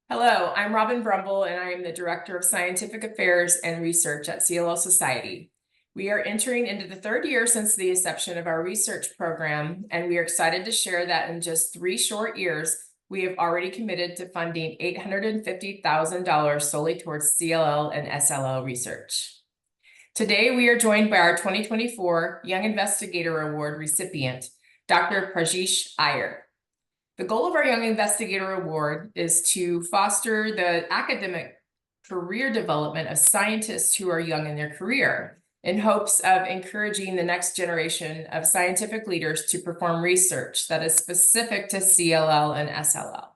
Hello, I'm Robin Brumble, and I am the Director of Scientific Affairs and Research at CLL Society. We are entering into the third year since the inception of our research program, and we are excited to share that in just 3 short years, we have already committed to funding $850,000 solely towards CLL and SLL research. Today, we are joined by our 2024 Young Investigator Award recipient, Dr. Prajish Iyer. The goal of our Young Investigator Award is to foster the academic career development of scientists who are young in their career, in hopes of encouraging the next generation of scientific leaders to perform research that is specific to CLL and SLL.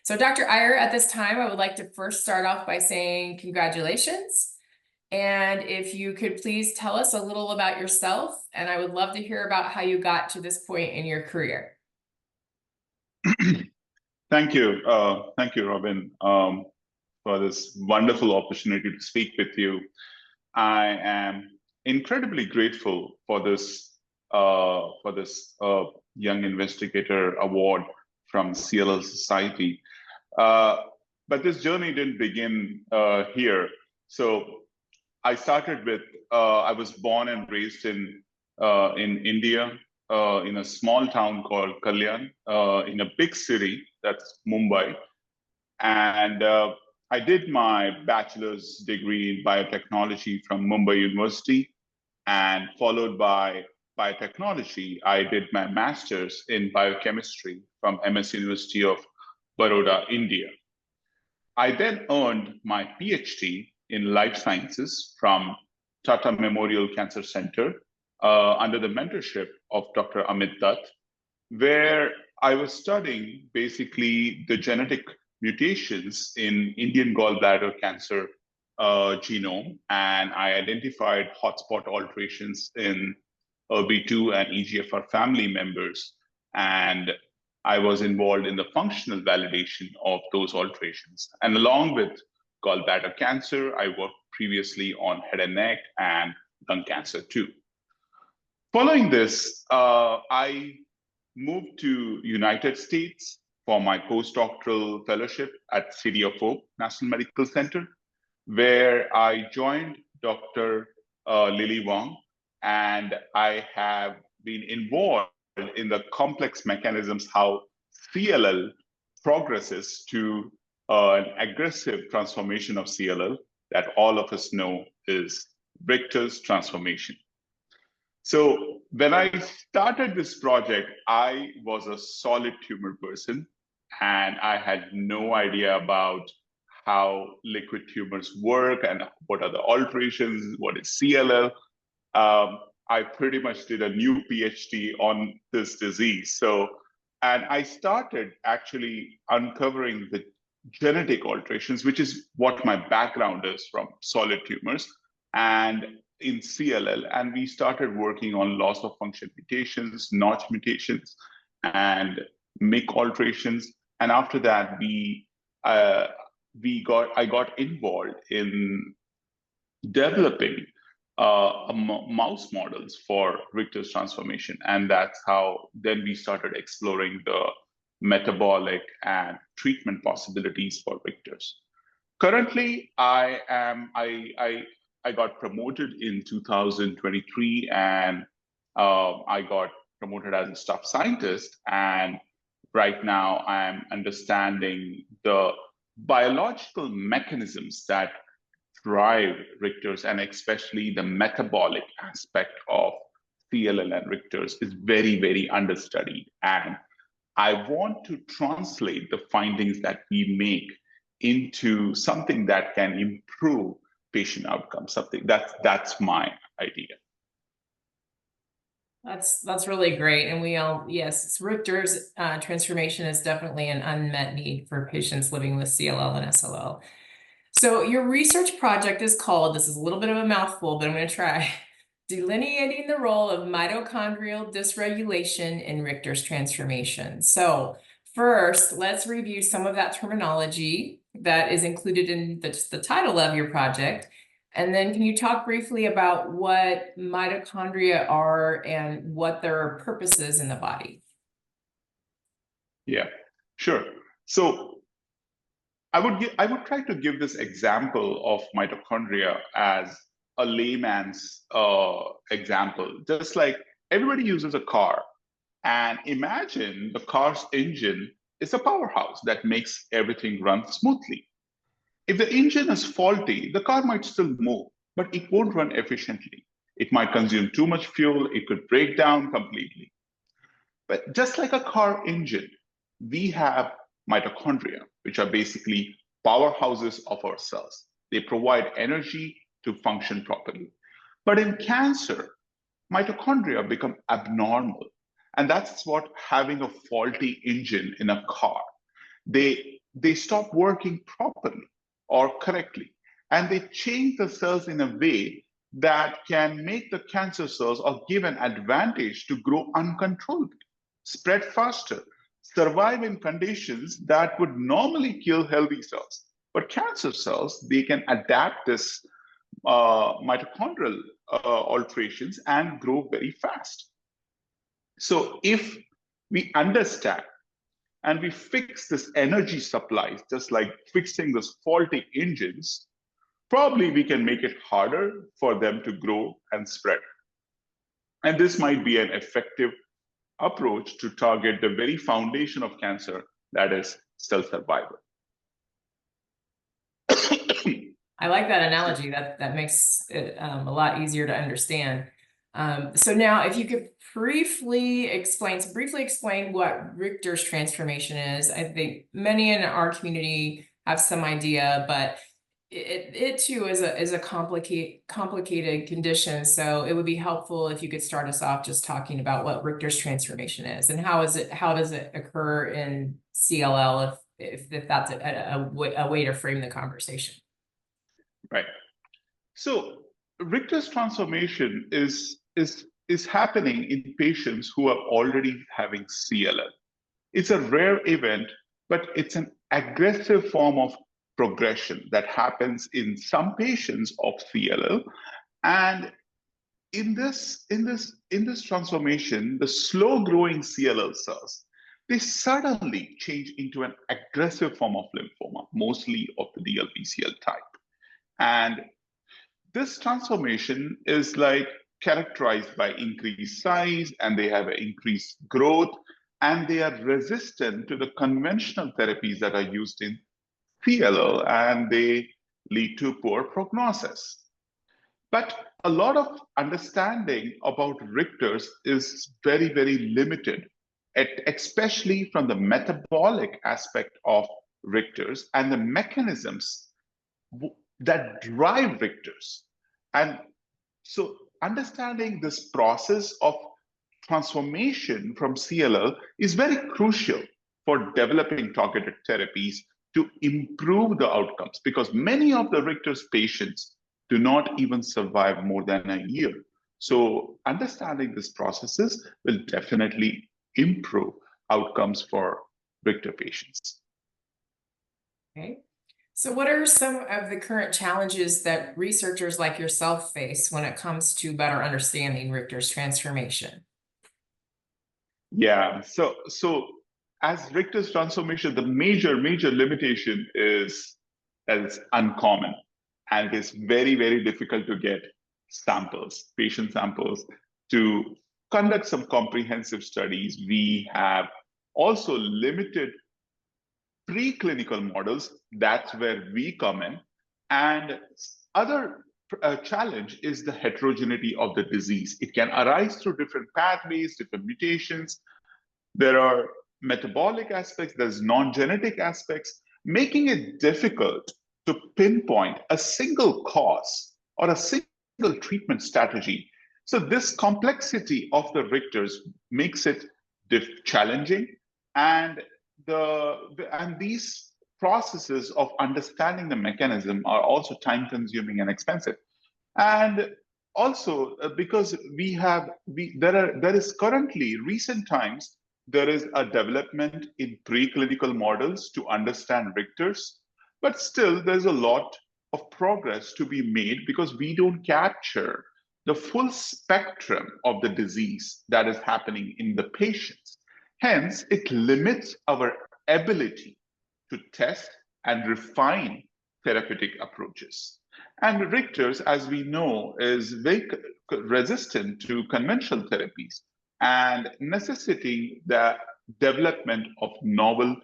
So Dr. Iyer, at this time, I would like to first start off by saying congratulations. And if you could please tell us a little about yourself, and I would love to hear about how you got to this point in your career. Thank you, Robin, for this wonderful opportunity to speak with you. I am incredibly grateful for this Young Investigator Award from CLL Society. But this journey didn't begin here. So I started with I was born and raised in India. In a small town called Kalyan, in a big city, that's Mumbai. And I did my bachelor's degree in biotechnology from Mumbai University, and followed by biotechnology, I did my master's in biochemistry from MS University of Baroda, India. I then earned my PhD in life sciences from Tata Memorial Cancer Center, under the mentorship of Dr. Amit Dutt, where I was studying basically the genetic mutations in Indian gallbladder cancer genome, and I identified hotspot alterations in ERB2 and EGFR family members, and I was involved in the functional validation of those alterations. And along with gallbladder cancer, I worked previously on head and neck and lung cancer too. Following this, I moved to United States for my postdoctoral fellowship at City of Hope National Medical Center, where I joined Dr. Lily Wang, and I have been involved in the complex mechanisms how CLL progresses to an aggressive transformation of CLL that all of us know is Richter's transformation. So when I started this project, I was a solid tumor person, and I had no idea about how liquid tumors work and what are the alterations, what is CLL. I pretty much did a new PhD on this disease. And I started actually uncovering the genetic alterations, which is what my background is from solid tumors, and in CLL, and we started working on loss of function mutations, notch mutations, and MYC alterations. And after that, I got involved in developing mouse models for Richter's transformation, and that's how then we started exploring the metabolic and treatment possibilities for Richter's. Currently, I got promoted in 2023, and I got promoted as a staff scientist. And right now I'm understanding the biological mechanisms that drive Richter's, and especially the metabolic aspect of CLL and Richter's is very, very understudied. And I want to translate the findings that we make into something that can improve patient outcomes. Something that's my idea. That's really great. And we all, yes, Richter's transformation is definitely an unmet need for patients living with CLL and SLL. So your research project is called, this is a little bit of a mouthful, but I'm going to try, Delineating the Role of Mitochondrial Dysregulation in Richter's Transformation. So first, let's review some of that terminology that is included in the title of your project. And then can you talk briefly about what mitochondria are and what their purpose is in the body? Yeah, sure. So I would try to give this example of mitochondria as a layman's example. Just like everybody uses a car, and imagine the car's engine is a powerhouse that makes everything run smoothly. If the engine is faulty, the car might still move, but it won't run efficiently. It might consume too much fuel, it could break down completely. But just like a car engine, we have mitochondria, which are basically powerhouses of our cells. They provide energy to function properly. But in cancer, mitochondria become abnormal. And that's what having a faulty engine in a car. They stop working properly or correctly, and they change the cells in a way that can make the cancer cells or give an advantage to grow uncontrollably, spread faster, survive in conditions that would normally kill healthy cells. But cancer cells, they can adapt this mitochondrial alterations and grow very fast. So if we understand and we fix this energy supplies, just like fixing those faulty engines, probably we can make it harder for them to grow and spread. And this might be an effective approach to target the very foundation of cancer, that is cell survival. I like that analogy. That makes it a lot easier to understand. So now, if you could briefly explain what Richter's transformation is. I think many in our community have some idea, but it too is a complicated condition. So it would be helpful if you could start us off just talking about what Richter's transformation is and how does it occur in CLL if that's a way to frame the conversation. Right. So Richter's transformation is happening in patients who are already having CLL. It's a rare event, but it's an aggressive form of progression that happens in some patients of CLL. And in this transformation, the slow-growing CLL cells, they suddenly change into an aggressive form of lymphoma, mostly of the DLBCL type. And this transformation is like characterized by increased size, and they have increased growth, and they are resistant to the conventional therapies that are used in CLL, and they lead to poor prognosis. But a lot of understanding about Richter's is very, very limited, especially from the metabolic aspect of Richter's and the mechanisms that drive Richter's. And so understanding this process of transformation from CLL is very crucial for developing targeted therapies to improve the outcomes, because many of the Richter's patients do not even survive more than a year. So understanding these processes will definitely improve outcomes for Richter patients. Okay. So what are some of the current challenges that researchers like yourself face when it comes to better understanding Richter's transformation? Yeah, so as Richter's transformation, the major limitation is that it's uncommon, and it is very, very difficult to get samples, patient samples, to conduct some comprehensive studies. We have also limited preclinical models. That's where we come in. And other challenge is the heterogeneity of the disease. It can arise through different pathways, different mutations. There are metabolic aspects, there's non-genetic aspects, making it difficult to pinpoint a single cause or a single treatment strategy. So this complexity of the Richters makes it challenging, and these processes of understanding the mechanism are also time-consuming and expensive. And also because there is currently recent times there is a development in preclinical models to understand Richters, but still there's a lot of progress to be made because we don't capture the full spectrum of the disease that is happening in the patients. Hence, it limits our ability to test and refine therapeutic approaches. And Richter's, as we know, is very resistant to conventional therapies and necessitating the development of novel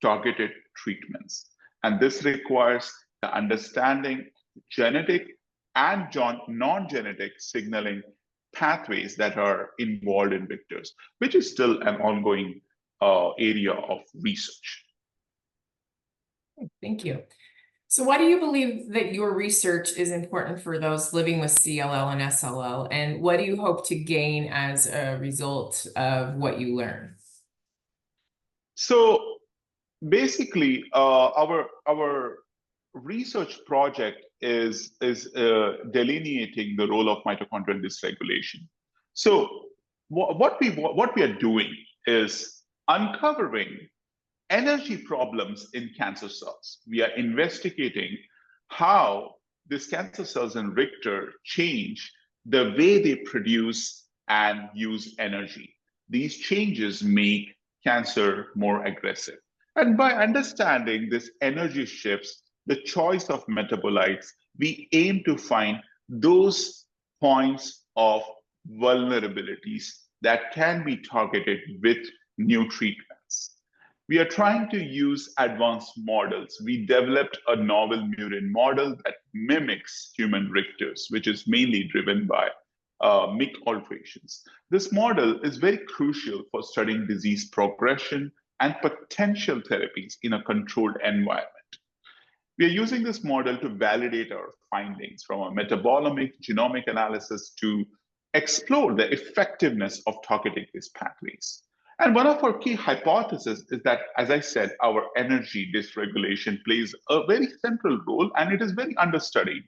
targeted treatments. And this requires the understanding genetic and non-genetic signaling pathways that are involved in Richter's, which is still an ongoing area of research. Thank you. So why do you believe that your research is important for those living with CLL and SLL? And what do you hope to gain as a result of what you learn? So basically, our research project is delineating the role of mitochondrial dysregulation. So what we are doing is uncovering energy problems in cancer cells. We are investigating how these cancer cells in Richter change the way they produce and use energy. These changes make cancer more aggressive. And by understanding this energy shifts, the choice of metabolites, we aim to find those points of vulnerabilities that can be targeted with new treatments. We are trying to use advanced models. We developed a novel murine model that mimics human Richters, which is mainly driven by MYC alterations. This model is very crucial for studying disease progression and potential therapies in a controlled environment. We are using this model to validate our findings from a metabolomic genomic analysis to explore the effectiveness of targeting these pathways. And one of our key hypotheses is that, as I said, our energy dysregulation plays a very central role and it is very understudied.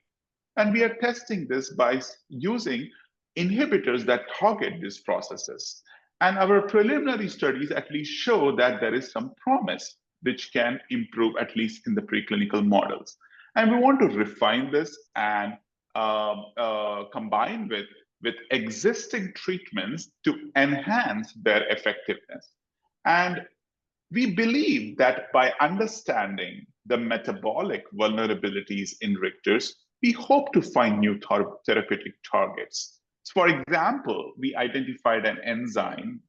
And we are testing this by using inhibitors that target these processes. And our preliminary studies at least show that there is some promise which can improve, at least in the preclinical models. And we want to refine this and combine with existing treatments to enhance their effectiveness. And we believe that by understanding the metabolic vulnerabilities in Richter's, we hope to find new therapeutic targets. So for example, we identified an enzyme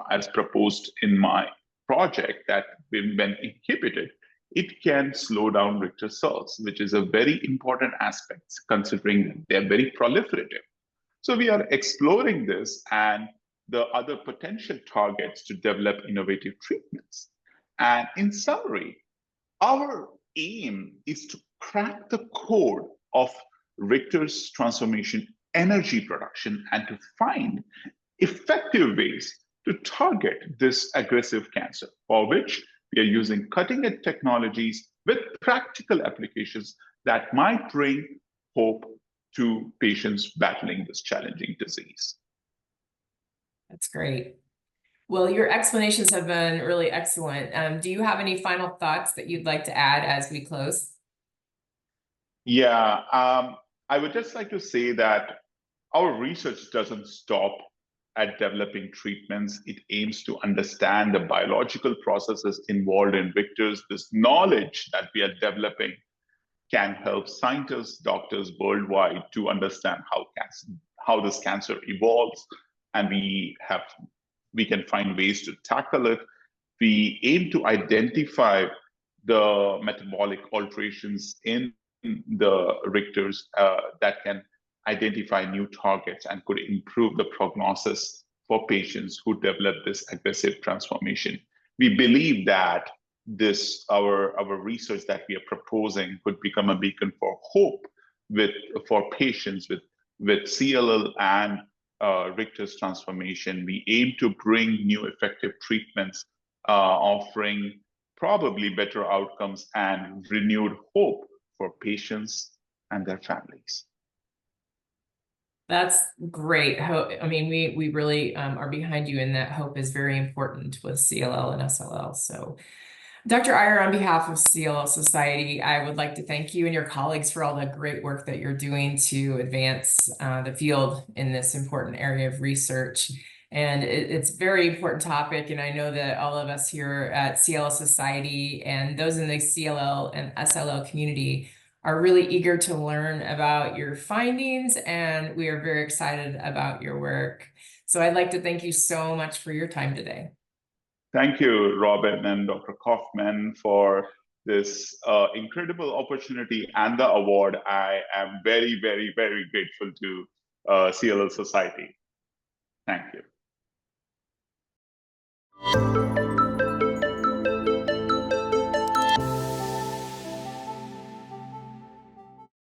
as proposed in my project that when inhibited, it can slow down Richter cells, which is a very important aspect considering that they're very proliferative. So we are exploring this and the other potential targets to develop innovative treatments. And in summary, our aim is to crack the code of Richter's transformation energy production and to find effective ways to target this aggressive cancer, for which we are using cutting-edge technologies with practical applications that might bring hope to patients battling this challenging disease. That's great. Well, your explanations have been really excellent. Do you have any final thoughts that you'd like to add as we close? Yeah, I would just like to say that our research doesn't stop at developing treatments. It aims to understand the biological processes involved in Richter's. This knowledge that we are developing can help scientists, doctors worldwide to understand how this cancer evolves, and we can find ways to tackle it. We aim to identify the metabolic alterations in the Richter's that can identify new targets and could improve the prognosis for patients who develop this aggressive transformation. We believe that our research that we are proposing could become a beacon for hope for patients with CLL and Richter's transformation. We aim to bring new effective treatments, offering probably better outcomes and renewed hope for patients and their families. That's great. I mean, we really are behind you, and that hope is very important with CLL and SLL. So Dr. Iyer, on behalf of CLL Society, I would like to thank you and your colleagues for all the great work that you're doing to advance the field in this important area of research. And it's a very important topic, and I know that all of us here at CLL Society and those in the CLL and SLL community are really eager to learn about your findings, and we are very excited about your work. So I'd like to thank you so much for your time today. Thank you, Robin and Dr. Kaufman, for this incredible opportunity and the award. I am very, very, very grateful to CLL Society.